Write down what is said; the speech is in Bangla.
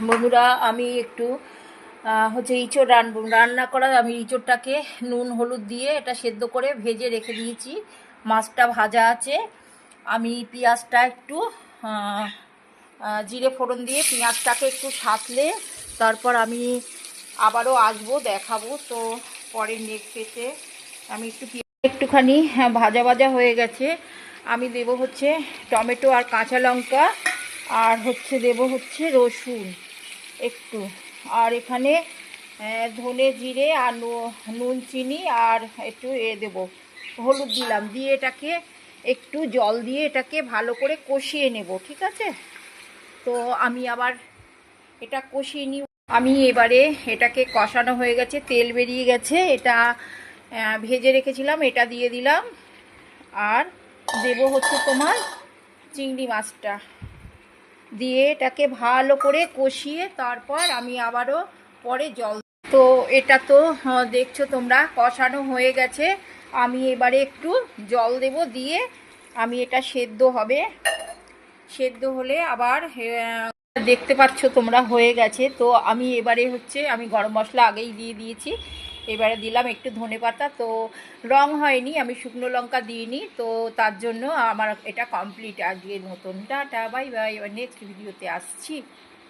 বন্ধুরা, আমি একটু হচ্ছে ইঁচড় রান্না করা। আমি ইঁচড়টাকে নুন হলুদ দিয়ে এটা সেদ্ধ করে ভেজে রেখে দিয়েছি। মাছটা ভাজা আছে। আমি পেঁয়াজটা একটু জিরে ফোড়ন দিয়ে পেঁয়াজটাকে একটু সাঁতলে তারপর আমি আবারও আসবো, দেখাবো। তো পরের নেক্সট এসে আমি একটুখানি ভাজা ভাজা হয়ে গেছে। আমি দেব হচ্ছে টমেটো আর কাঁচা লঙ্কা, আর হচ্ছে দেব হচ্ছে রসুন একটু, আর এখানে ধনে জিরে আর নুন চিনি আর একটু দেবো হলুদ দিলাম, দিয়ে এটাকে একটু জল দিয়ে এটাকে ভালো করে কষিয়ে নেব, ঠিক আছে? তো আমি আবার এটা কষিয়ে নিই। আমি এবারে এটাকে কষানো হয়ে গেছে, তেল বেরিয়ে গেছে, এটা ভেজে রেখেছিলাম, এটা দিয়ে দিলাম। আর দেব হচ্ছে তোমার চিংড়ি মাছটা দিয়ে এটাকে ভালো করে কষিয়ে তারপর আমি আবারও পরে জল। তো এটা তো দেখছো তোমরা কষানো হয়ে গেছে। আমি এবারে একটু জল দেব, দিয়ে আমি এটা সেদ্ধ হবে। সেদ্ধ হলে আবার দেখতে পাচ্ছ তোমরা হয়ে গেছে। তো আমি এবারে হচ্ছে আমি গরম মশলা আগেই দিয়ে দিয়েছি, এবারে দিলাম একটু ধনেপাতা। তো রং হয়নি, আমি শুকনো লঙ্কা দিইনি, তো তার জন্য আমার এটা কমপ্লিট আজকের মতন। টাটা, বাই বাই, এবার নেক্সট ভিডিওতে আসছি।